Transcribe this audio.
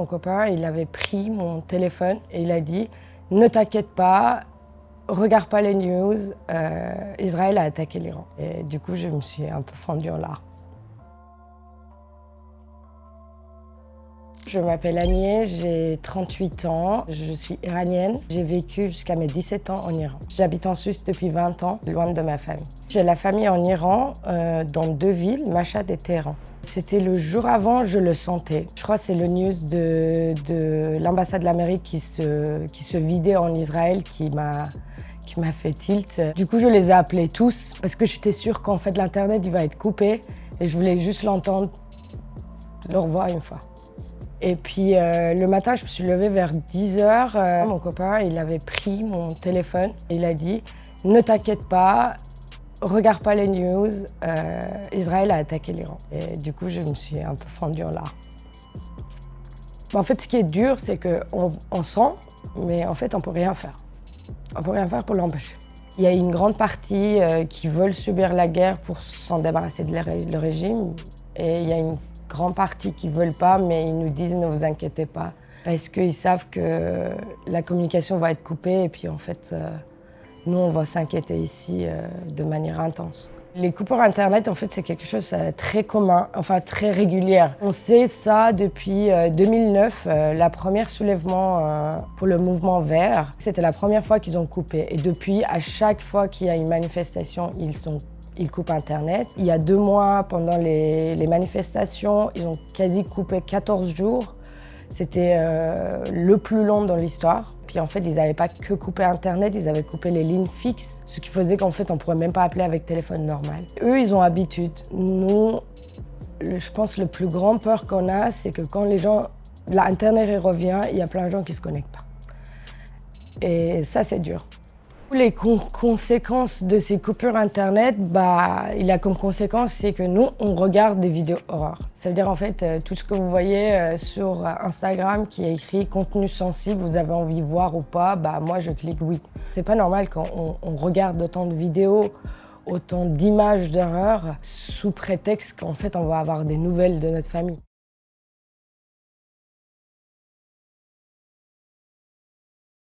copain, il avait pris mon téléphone et il a dit « Ne t'inquiète pas, regarde pas les news, Israël a attaqué l'Iran ». Et du coup, je me suis un peu fendue en larmes. Je m'appelle Agnès, j'ai 38 ans, je suis iranienne. J'ai vécu jusqu'à mes 17 ans en Iran. J'habite en Suisse depuis 20 ans, loin de ma famille. J'ai la famille en Iran, dans 2 villes, Mashhad et Téhéran. C'était le jour avant, je le sentais. Je crois que c'est le news de l'ambassade de l'Amérique qui se vidait en Israël qui m'a fait tilt. Du coup, je les ai appelés tous parce que j'étais sûre qu'en fait l'Internet il va être coupé et je voulais juste l'entendre, leur voix une fois. Et puis le matin, je me suis levée vers 10h. Mon copain, il avait pris mon téléphone et il a dit « Ne t'inquiète pas, regarde pas les news, Israël a attaqué l'Iran ». Et du coup, je me suis un peu fendue en larmes. En fait, ce qui est dur, c'est qu'on sent, mais en fait, on peut rien faire. On peut rien faire pour l'empêcher. Il y a une grande partie qui veulent subir la guerre pour s'en débarrasser de le régime. Et il y a une grande partie qui ne veulent pas, mais ils nous disent « ne vous inquiétez pas ». Parce qu'ils savent que la communication va être coupée et puis en fait, nous, on va s'inquiéter ici de manière intense. Les coupures Internet, en fait, c'est quelque chose de très commun, enfin très régulier. On sait ça depuis 2009, la première soulèvement pour le mouvement vert. C'était la première fois qu'ils ont coupé. Et depuis, à chaque fois qu'il y a une manifestation, ils coupent Internet. Il y a 2 mois, pendant les manifestations, ils ont quasi coupé 14 jours. C'était le plus long dans l'histoire. Puis en fait, ils n'avaient pas que coupé Internet, ils avaient coupé les lignes fixes, ce qui faisait qu'en fait, on ne pourrait même pas appeler avec téléphone normal. Eux, ils ont habitude. Nous, je pense que le plus grand peur qu'on a, c'est que quand l'Internet revient, il y a plein de gens qui ne se connectent pas. Et ça, c'est dur. Les conséquences de ces coupures Internet, il a comme conséquence, c'est que nous, on regarde des vidéos horreur. Ça veut dire en fait, tout ce que vous voyez sur Instagram qui est écrit contenu sensible, vous avez envie de voir ou pas, moi je clique oui. C'est pas normal quand on regarde autant de vidéos, autant d'images d'horreur, sous prétexte qu'en fait on va avoir des nouvelles de notre famille.